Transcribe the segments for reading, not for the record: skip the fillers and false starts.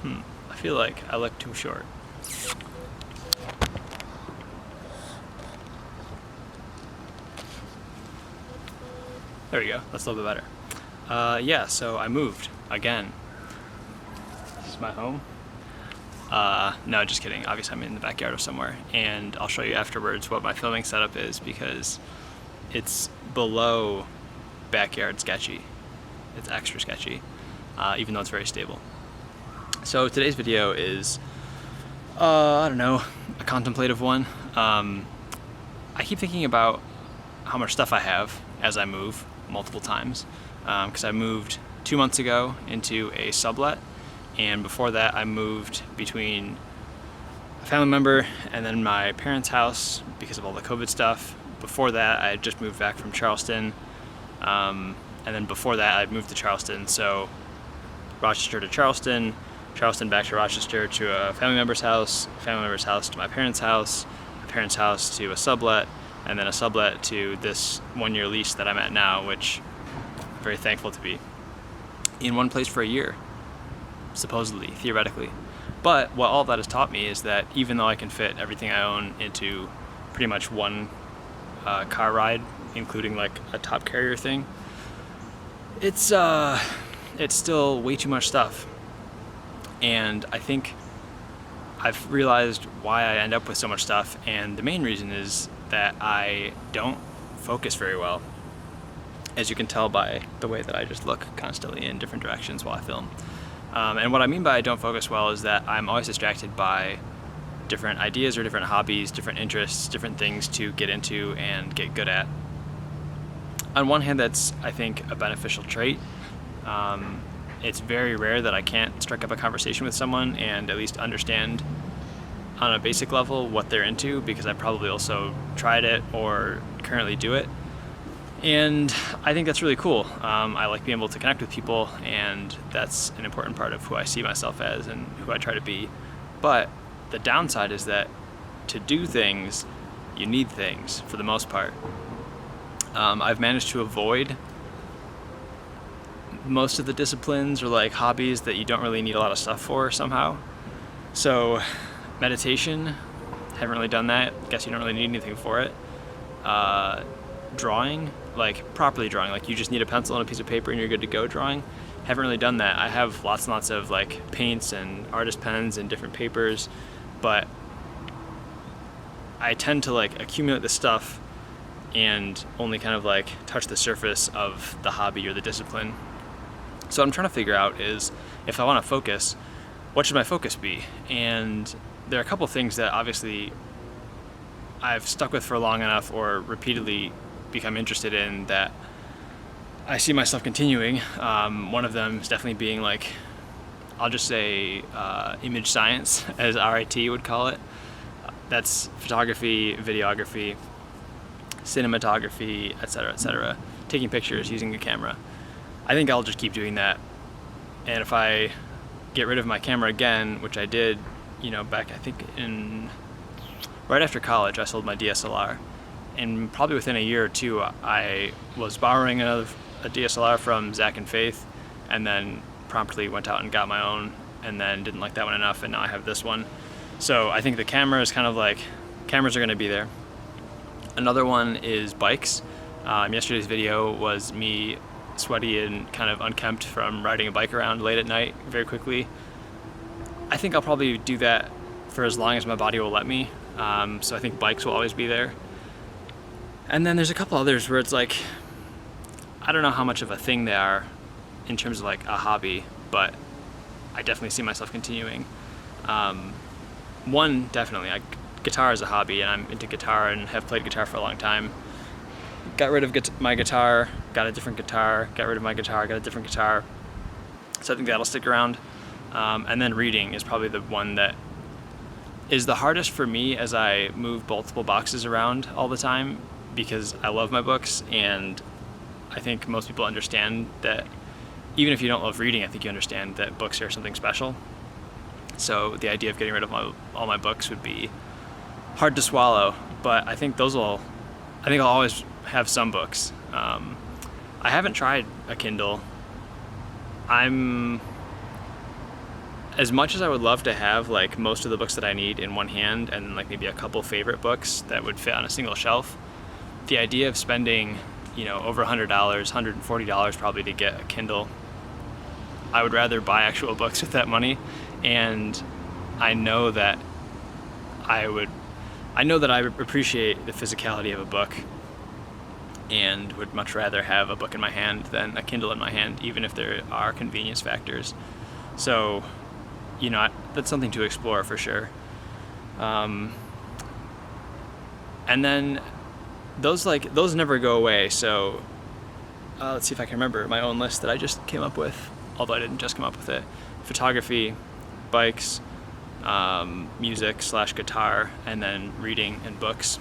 I feel like I look too short. There we go, that's a little bit better. Yeah, so I moved again. This is my home. No, just kidding. Obviously I'm in the backyard of somewhere, and I'll show you afterwards what my filming setup is because it's below backyard sketchy. It's extra sketchy, even though it's very stable. So today's video is, I don't know, a contemplative one. I keep thinking about how much stuff I have as I move multiple times, because I moved 2 months ago into a sublet, and before that I moved between a family member and then my parents' house because of all the COVID stuff. Before that I had just moved back from Charleston, and then before that I'd moved to Charleston, so Rochester to Charleston, Charleston back to Rochester to a family member's house to my parents' house to a sublet, and then a sublet to this 1-year lease that I'm at now, which I'm very thankful to be in one place for a year, supposedly, theoretically. But what all that has taught me is that even though I can fit everything I own into pretty much one car ride, including like a top carrier thing, it's still way too much stuff. And I think I've realized why I end up with so much stuff, and the main reason is that I don't focus very well, as you can tell by the way that I just look constantly in different directions while I film. And what I mean by I don't focus well is that I'm always distracted by different ideas or different hobbies, different interests, different things to get into and get good at. On one hand, that's, I think, a beneficial trait. It's very rare that I can't strike up a conversation with someone and at least understand on a basic level what they're into, because I've probably also tried it or currently do it. And I think that's really cool. I like being able to connect with people, and that's an important part of who I see myself as and who I try to be. But the downside is that to do things, you need things for the most part. I've managed to avoid most of the disciplines or like hobbies that you don't really need a lot of stuff for somehow. So meditation, haven't really done that. Guess you don't really need anything for it. Drawing, like properly drawing, like you just need a pencil and a piece of paper and you're good to go drawing. Haven't really done that. I have lots and lots of like paints and artist pens and different papers, but I tend to like accumulate the stuff and only kind of like touch the surface of the hobby or the discipline. So what I'm trying to figure out is, if I want to focus, what should my focus be? And there are a couple things that obviously I've stuck with for long enough or repeatedly become interested in that I see myself continuing. One of them is definitely being like, I'll just say image science, as RIT would call it. That's photography, videography, cinematography, etc., taking pictures using a camera. I think I'll just keep doing that. And if I get rid of my camera again, which I did, back I think right after college, I sold my DSLR. And probably within a year or two, I was borrowing a DSLR from Zach and Faith, and then promptly went out and got my own, and then didn't like that one enough, and now I have this one. So I think the camera is kind of like, cameras are going to be there. Another one is bikes. Yesterday's video was me sweaty and kind of unkempt from riding a bike around late at night very quickly. I think I'll probably do that for as long as my body will let me. So I think bikes will always be there. And then there's a couple others where it's like, I don't know how much of a thing they are in terms of like a hobby, but I definitely see myself continuing. One, definitely, guitar is a hobby, and I'm into guitar and have played guitar for a long time. Got rid of my guitar, got a different guitar, got rid of my guitar, got a different guitar. So I think that'll stick around. And then reading is probably the one that is the hardest for me as I move multiple boxes around all the time, because I love my books, and I think most people understand that even if you don't love reading, I think you understand that books are something special. So the idea of getting rid of all my books would be hard to swallow, but I think I'll always have some books. I haven't tried a Kindle. I'm as much as I would love to have like most of the books that I need in one hand and then like maybe a couple favorite books that would fit on a single shelf, the idea of spending, you know, over $100, $140 probably to get a Kindle, I would rather buy actual books with that money. And I know that I appreciate the physicality of a book and would much rather have a book in my hand than a Kindle in my hand, even if there are convenience factors. So, you know, that's something to explore for sure. And then those never go away. So let's see if I can remember my own list that I just came up with, although I didn't just come up with it. Photography, bikes, music / guitar, and then reading and books.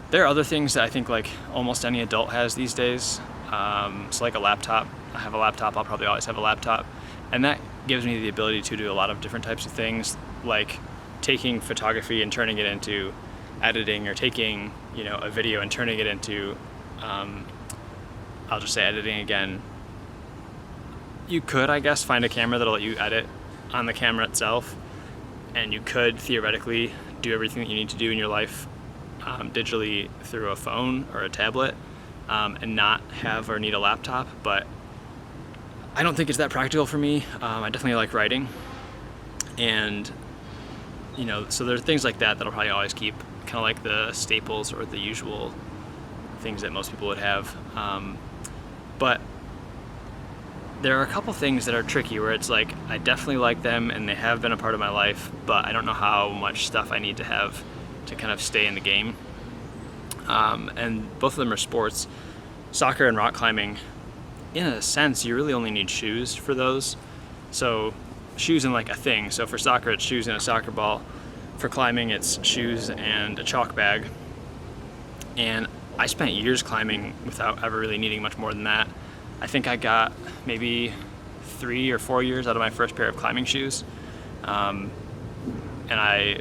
There are other things that I think like almost any adult has these days. So like a laptop. I have a laptop, I'll probably always have a laptop. And that gives me the ability to do a lot of different types of things, like taking photography and turning it into editing, or taking, you know, a video and turning it into, I'll just say editing again. You could, I guess, find a camera that'll let you edit on the camera itself, and you could theoretically do everything that you need to do in your life digitally through a phone or a tablet, and not have or need a laptop. But I don't think it's that practical for me. I definitely like writing, and you know, so there are things like that that'll probably always keep, kind of like the staples or the usual things that most people would have. But there are a couple things that are tricky where it's like I definitely like them and they have been a part of my life, but I don't know how much stuff I need to have to kind of stay in the game. And both of them are sports. Soccer and rock climbing, in a sense, you really only need shoes for those. So shoes and like a thing. So for soccer, it's shoes and a soccer ball. For climbing, it's shoes and a chalk bag. And I spent years climbing without ever really needing much more than that. I think I got maybe 3 or 4 years out of my first pair of climbing shoes. And I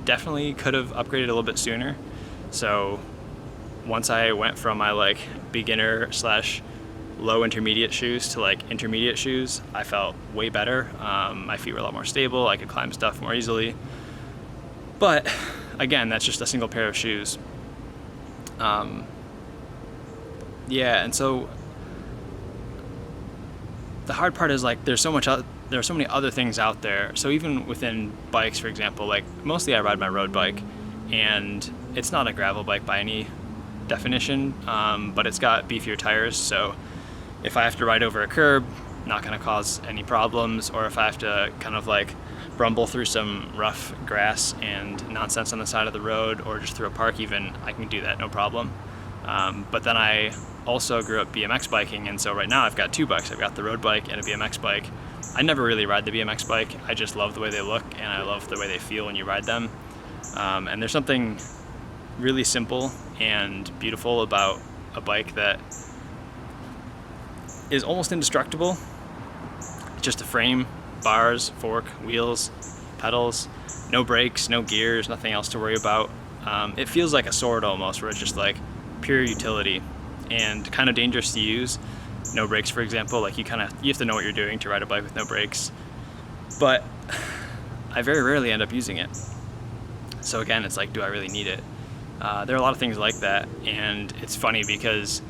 definitely could have upgraded a little bit sooner. So once I went from my like beginner / low intermediate shoes to like intermediate shoes, I felt way better. My feet were a lot more stable. I could climb stuff more easily. But again, that's just a single pair of shoes. Yeah, and so the hard part is like there are so many other things out there. So even within bikes, for example, like mostly I ride my road bike, and it's not a gravel bike by any definition, but it's got beefier tires. So if I have to ride over a curb, not going to cause any problems, or if I have to kind of like rumble through some rough grass and nonsense on the side of the road, or just through a park even, I can do that, no problem. But then I also grew up BMX biking, and so right now I've got 2 bikes. I've got the road bike and a BMX bike. I never really ride the BMX bike. I just love the way they look, and I love the way they feel when you ride them. And there's something really simple and beautiful about a bike that is almost indestructible. Just a frame, bars, fork, wheels, pedals, no brakes, no gears, nothing else to worry about. It feels like a sword almost, where it's just like pure utility and kind of dangerous to use. No brakes, for example, like you have to know what you're doing to ride a bike with no brakes. But I very rarely end up using it. So again, it's like, do I really need it? There are a lot of things like that, and it's funny because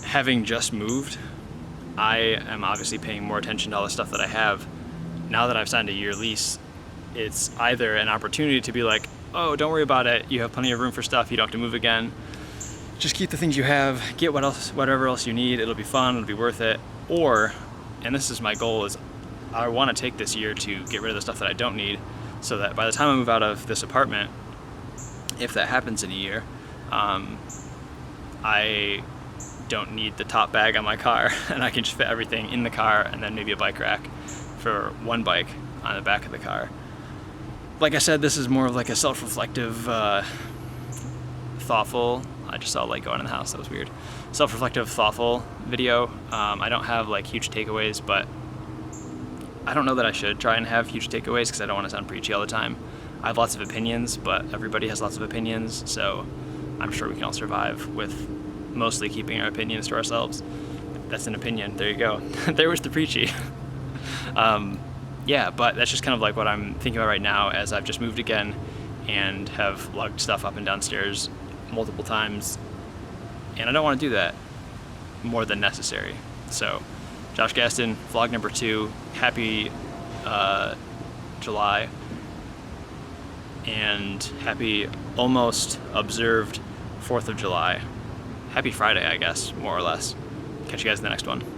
having just moved, I am obviously paying more attention to all the stuff that I have. Now that I've signed a year lease, it's either an opportunity to be like, oh, don't worry about it, you have plenty of room for stuff, you don't have to move again. Just keep the things you have, get whatever else you need, it'll be fun, it'll be worth it. Or, and this is my goal, is I want to take this year to get rid of the stuff that I don't need, so that by the time I move out of this apartment, if that happens in a year, I don't need the top bag on my car, and I can just fit everything in the car, and then maybe a bike rack for one bike on the back of the car. Like I said, this is more of like a self-reflective, thoughtful, I just saw a light go on in the house, that was weird. Self-reflective, thoughtful video. I don't have like huge takeaways, but I don't know that I should try and have huge takeaways because I don't want to sound preachy all the time. I have lots of opinions, but everybody has lots of opinions, so I'm sure we can all survive with mostly keeping our opinions to ourselves. That's an opinion, there you go. There was the preachy. Yeah, but that's just kind of like what I'm thinking about right now, as I've just moved again and have lugged stuff up and downstairs multiple times, and I don't want to do that more than necessary. So, Josh Gaston, vlog number 2. Happy July, and happy almost observed 4th of July. Happy Friday, I guess, more or less. Catch you guys in the next one.